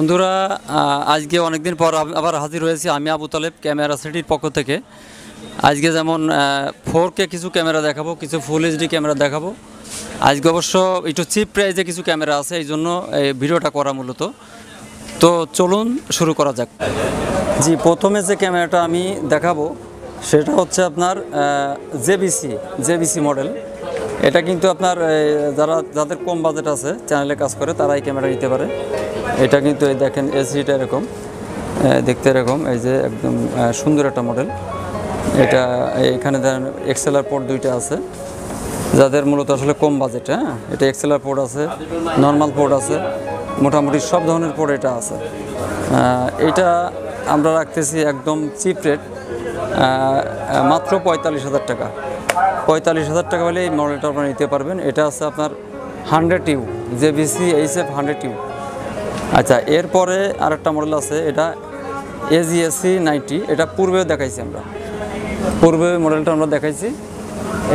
বন্ধুরা, আজকে অনেকদিন পর আবার হাজির হয়েছি আমি আবু তালেব ক্যামেরা সিটির পক্ষ থেকে। আজকে যেমন 4K কিছু ক্যামেরা দেখাবো, কিছু ফুল এইচডি ক্যামেরা দেখাবো। আজকে অবশ্য একটু চিপ প্রাইসে কিছু ক্যামেরা আছে, এই জন্য এই ভিডিওটা করা মূলত। তো চলুন শুরু করা যাক। জি, প্রথমে যে ক্যামেরাটা আমি দেখাবো সেটা হচ্ছে আপনার জেবিসি মডেল। এটা কিন্তু আপনার যাদের কম বাজেট আছে, চ্যানেলে কাজ করে, তারা এই ক্যামেরা নিতে পারে। এটা কিন্তু এই দেখেন, এসিটা এরকম দেখতে এরকম, এই যে একদম সুন্দর একটা মডেল। এটা এখানে দেখেন এক্সএলআর পোর্ট দুইটা আছে, যাদের মূলত আসলে কম বাজেট। হ্যাঁ, এটা এক্সএলআর পোর্ট আছে, নর্মাল পোর্ট আছে, মোটামুটি সব ধরনের পোর্ট এটা আছে। এটা আমরা রাখতেছি একদম চিপ রেট, মাত্র 45,000 টাকা। 45,000 টাকা হলে এই মডেলটা আপনারা নিতে পারবেন। এটা আছে আপনার 100U, জেবিসি HF 100U। আচ্ছা, এরপরে আরেকটা মডেল আছে, এটা AGSC 90। এটা পূর্বেও দেখাইছি আমরা, পূর্বে মডেলটা আমরা দেখাইছি।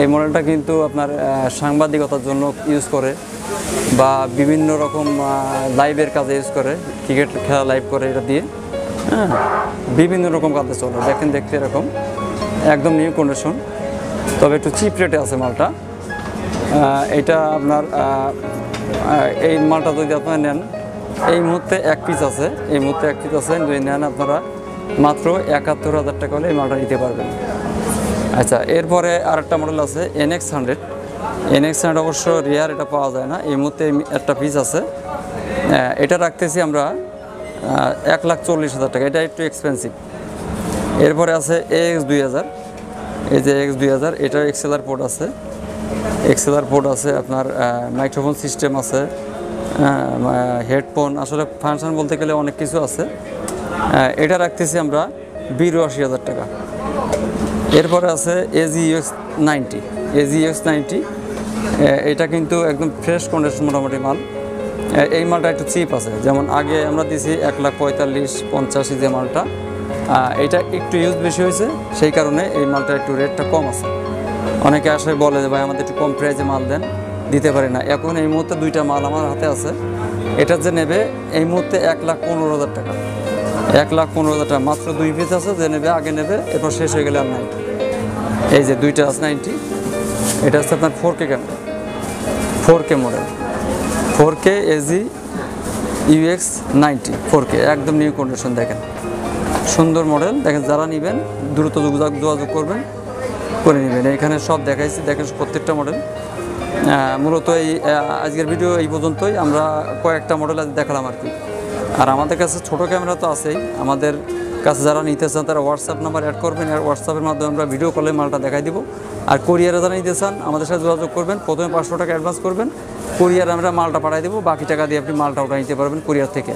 এই মডেলটা কিন্তু আপনার সাংবাদিকতার জন্য ইউজ করে, বা বিভিন্ন রকম লাইভের কাজে ইউজ করে, ক্রিকেট খেলা লাইভ করে এটা দিয়ে। হ্যাঁ, বিভিন্ন রকম কাজে চলে। দেখেন, দেখতে এরকম একদম নিউ কন্ডিশন, তবে একটু চিপ রেটে আছে মালটা। এটা আপনার এই মালটা যদি আপনারা নেন, এই মুহূর্তে এক পিস আছে, যদি নেন আপনারা মাত্র 71,000 টাকা হলে এই মালটা নিতে পারবেন। আচ্ছা, এরপরে আরেকটা মডেল আছে NX100 অবশ্য রেয়ার, এটা পাওয়া যায় না। এই মুহূর্তে একটা পিস আছে, এটা রাখতেছি আমরা 1,40,000 টাকা। এটা একটু এক্সপেন্সিভ। এরপরে আছে AX2000। এই যে AX2000, এটা এক্সএলআর পোর্ট আছে, আপনার মাইক্রোফোন সিস্টেম আছে, হেডফোন, আসলে ফাংশন বলতে গেলে অনেক কিছু আছে। এটা রাখতেছি আমরা 82,000 টাকা। এরপরে আছে AGX 90। এটা কিন্তু একদম ফ্রেশ কন্ডিশন মোটামুটি মাল। এই মালটা একটু চিপ আছে, যেমন আগে আমরা দিছি 1,45,000-50 যে মালটা। এটা একটু ইউজ বেশি হয়েছে, সেই কারণে এই মালটা একটু রেটটা কম আছে। অনেকে আসে বলে যে ভাই আমাদের একটু কম প্রাইসে মাল দেন, দিতে পারি না। এখন এই মুহূর্তে দুইটা মাল আমার হাতে আছে। এটা যে নেবে এই মুহূর্তে 1,15,000 টাকা। 1,15,000 টাকা, মাত্র 2 পিস আছে। যে নেবে আগে নেবে, এরপর শেষ হয়ে গেলে আর নাই। এই যে দুইটা আছে 90। এটা হচ্ছে আপনার 4K camera, 4K model, 4K AGUX 90 4K, একদম নিউ কন্ডিশন। দেখেন, সুন্দর মডেল। দেখেন, যারা নেবেন দ্রুত যোগাযোগ করবেন, করে নেবেন। এখানে সব দেখাইছি, দেখেন প্রত্যেকটা মডেল। মূলত এই আজকের ভিডিও এই পর্যন্তই। আমরা কয়েকটা মডেল আজ দেখালাম আর কি। আর আমাদের কাছে ছোটো ক্যামেরা তো আছেই। আমাদের কাছে যারা নিতে চান তারা হোয়াটসঅ্যাপ নাম্বার অ্যাড করবেন, আর হোয়াটসঅ্যাপের মাধ্যমে আমরা ভিডিও কলে মালটা দেখাই দিব। আর কোরিয়ারে যারা নিতে চান আমাদের সাথে যোগাযোগ করবেন। প্রথমে 500 টাকা অ্যাডভান্স করবেন, কোরিয়ারে আমরা মালটা পাঠিয়ে দেবো। বাকি টাকা দিয়ে আপনি মালটা ওটা নিতে পারবেন কোরিয়ার থেকে।